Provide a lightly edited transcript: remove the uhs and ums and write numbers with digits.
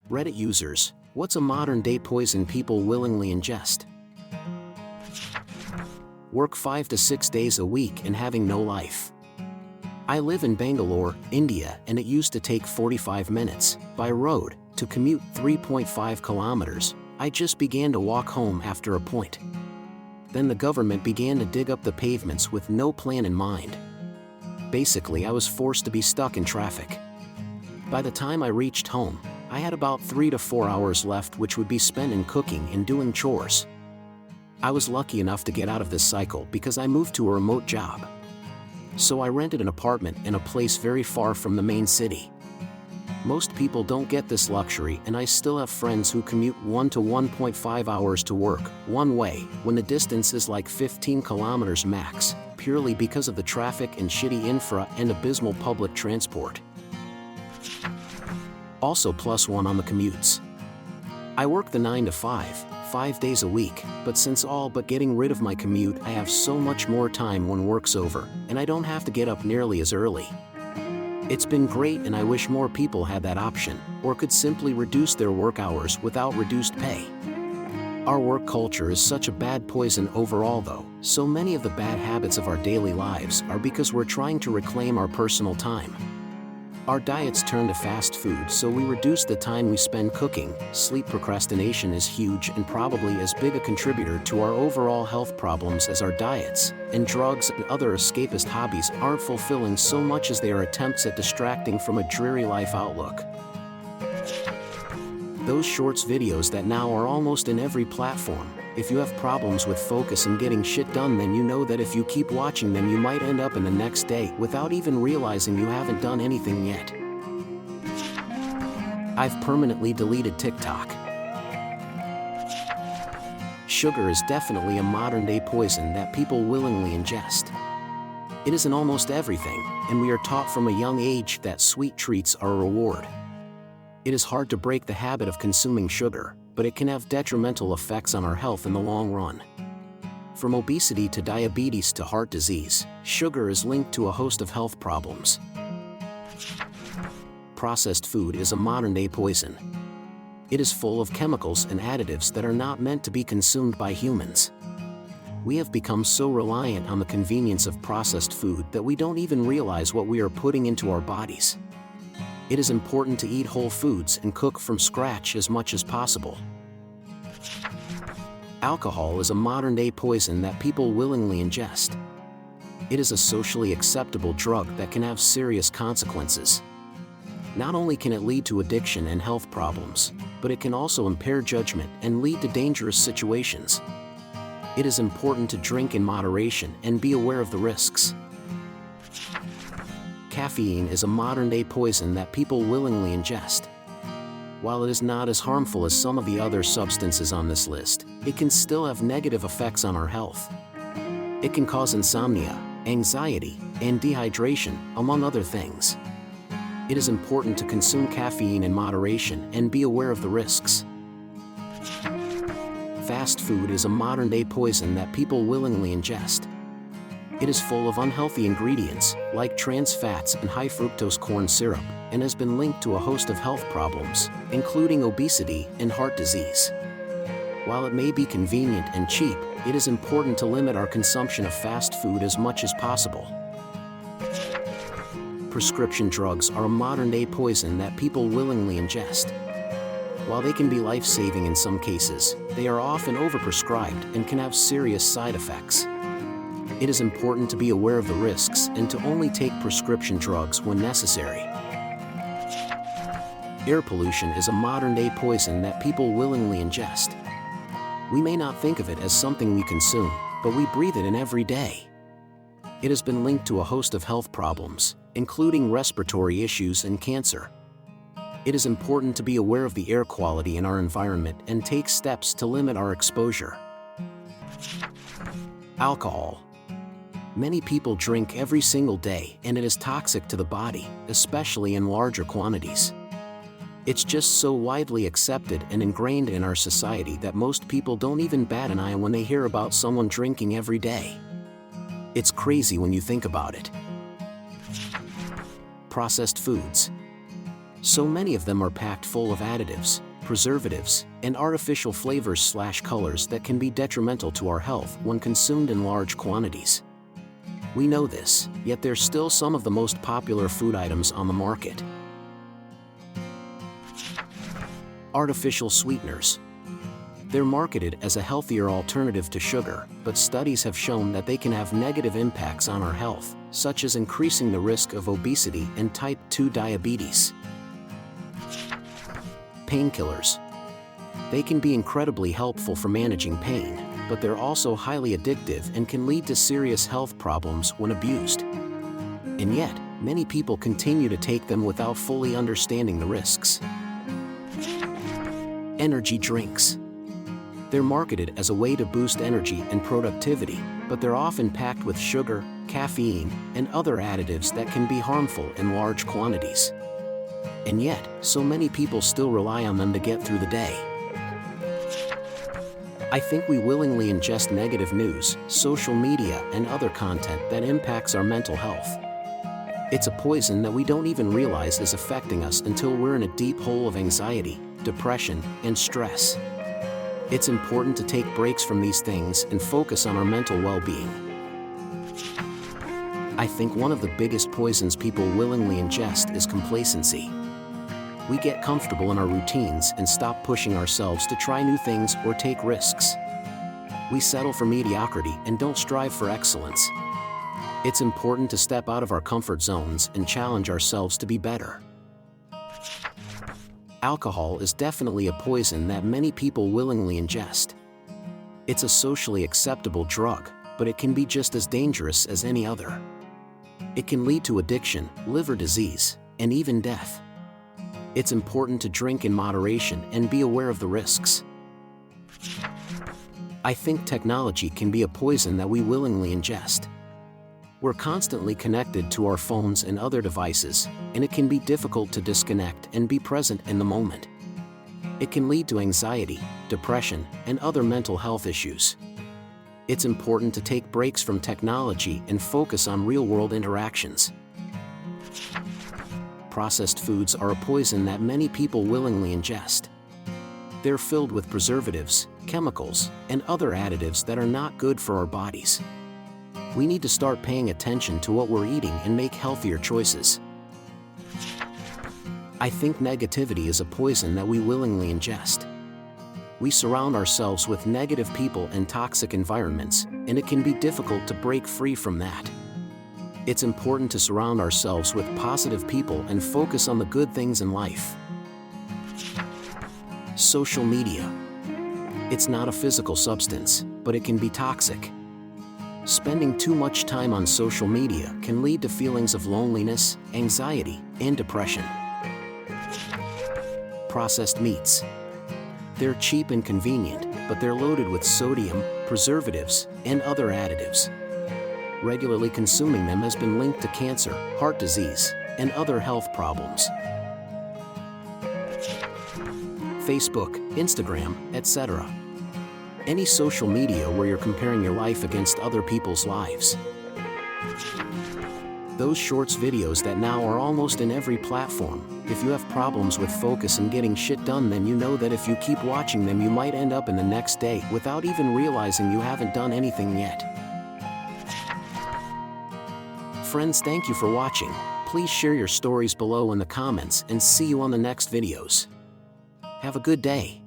Reddit users, what's a modern-day poison people willingly ingest? Work 5 to 6 days a week and having no life. I live in Bangalore, India, and it used to take 45 minutes, by road, to commute 3.5 kilometers. I just began to walk home after a point. Then the government began to dig up the pavements with no plan in mind. Basically, I was forced to be stuck in traffic. By the time I reached home, I had about 3 to 4 hours left, which would be spent in cooking and doing chores. I was lucky enough to get out of this cycle because I moved to a remote job. So I rented an apartment in a place very far from the main city. Most people don't get this luxury, and I still have friends who commute 1 to 1.5 hours to work, one way, when the distance is like 15 kilometers max, purely because of the traffic and shitty infra and abysmal public transport. Also +1 on the commutes. I work the 9 to 5 days a week, but since all but getting rid of my commute, I have so much more time when work's over, and I don't have to get up nearly as early. It's been great, and I wish more people had that option, or could simply reduce their work hours without reduced pay. Our work culture is such a bad poison overall though. So many of the bad habits of our daily lives are because we're trying to reclaim our personal time. Our diets turn to fast food, so we reduce the time we spend cooking. Sleep procrastination is huge and probably as big a contributor to our overall health problems as our diets, and drugs and other escapist hobbies aren't fulfilling so much as they are attempts at distracting from a dreary life outlook. Those shorts videos that now are almost in every platform. If you have problems with focus and getting shit done, then you know that if you keep watching them you might end up in the next day without even realizing you haven't done anything yet. I've permanently deleted TikTok. Sugar is definitely a modern-day poison that people willingly ingest. It is in almost everything, and we are taught from a young age that sweet treats are a reward. It is hard to break the habit of consuming sugar, but it can have detrimental effects on our health in the long run. From obesity to diabetes to heart disease, sugar is linked to a host of health problems. Processed food is a modern-day poison. It is full of chemicals and additives that are not meant to be consumed by humans. We have become so reliant on the convenience of processed food that we don't even realize what we are putting into our bodies. It is important to eat whole foods and cook from scratch as much as possible. Alcohol is a modern-day poison that people willingly ingest. It is a socially acceptable drug that can have serious consequences. Not only can it lead to addiction and health problems, but it can also impair judgment and lead to dangerous situations. It is important to drink in moderation and be aware of the risks. Caffeine is a modern-day poison that people willingly ingest. While it is not as harmful as some of the other substances on this list, it can still have negative effects on our health. It can cause insomnia, anxiety, and dehydration, among other things. It is important to consume caffeine in moderation and be aware of the risks. Fast food is a modern-day poison that people willingly ingest. It is full of unhealthy ingredients, like trans fats and high fructose corn syrup, and has been linked to a host of health problems, including obesity and heart disease. While it may be convenient and cheap, it is important to limit our consumption of fast food as much as possible. Prescription drugs are a modern-day poison that people willingly ingest. While they can be life-saving in some cases, they are often overprescribed and can have serious side effects. It is important to be aware of the risks and to only take prescription drugs when necessary. Air pollution is a modern-day poison that people willingly ingest. We may not think of it as something we consume, but we breathe it in every day. It has been linked to a host of health problems, including respiratory issues and cancer. It is important to be aware of the air quality in our environment and take steps to limit our exposure. Alcohol. Many people drink every single day, and it is toxic to the body, especially in larger quantities. It's just so widely accepted and ingrained in our society that most people don't even bat an eye when they hear about someone drinking every day. It's crazy when you think about it. Processed foods. So many of them are packed full of additives, preservatives, and artificial flavors/colors that can be detrimental to our health when consumed in large quantities. We know this, yet there's still some of the most popular food items on the market. Artificial sweeteners. They're marketed as a healthier alternative to sugar, but studies have shown that they can have negative impacts on our health, such as increasing the risk of obesity and type 2 diabetes. Painkillers. They can be incredibly helpful for managing pain, but they're also highly addictive and can lead to serious health problems when abused. And yet, many people continue to take them without fully understanding the risks. Energy drinks. They're marketed as a way to boost energy and productivity, but they're often packed with sugar, caffeine, and other additives that can be harmful in large quantities. And yet, so many people still rely on them to get through the day. I think we willingly ingest negative news, social media, and other content that impacts our mental health. It's a poison that we don't even realize is affecting us until we're in a deep hole of anxiety, depression, and stress. It's important to take breaks from these things and focus on our mental well-being. I think one of the biggest poisons people willingly ingest is complacency. We get comfortable in our routines and stop pushing ourselves to try new things or take risks. We settle for mediocrity and don't strive for excellence. It's important to step out of our comfort zones and challenge ourselves to be better. Alcohol is definitely a poison that many people willingly ingest. It's a socially acceptable drug, but it can be just as dangerous as any other. It can lead to addiction, liver disease, and even death. It's important to drink in moderation and be aware of the risks. I think technology can be a poison that we willingly ingest. We're constantly connected to our phones and other devices, and it can be difficult to disconnect and be present in the moment. It can lead to anxiety, depression, and other mental health issues. It's important to take breaks from technology and focus on real-world interactions. Processed foods are a poison that many people willingly ingest. They're filled with preservatives, chemicals, and other additives that are not good for our bodies. We need to start paying attention to what we're eating and make healthier choices. I think negativity is a poison that we willingly ingest. We surround ourselves with negative people and toxic environments, and it can be difficult to break free from that. It's important to surround ourselves with positive people and focus on the good things in life. Social media. It's not a physical substance, but it can be toxic. Spending too much time on social media can lead to feelings of loneliness, anxiety, and depression. Processed meats. They're cheap and convenient, but they're loaded with sodium, preservatives, and other additives. Regularly consuming them has been linked to cancer, heart disease, and other health problems. Facebook, Instagram, etc. Any social media where you're comparing your life against other people's lives. Those shorts videos that now are almost in every platform. If you have problems with focus and getting shit done, then you know that if you keep watching them you might end up in the next day without even realizing you haven't done anything yet. Friends, thank you for watching. Please share your stories below in the comments and see you on the next videos. Have a good day.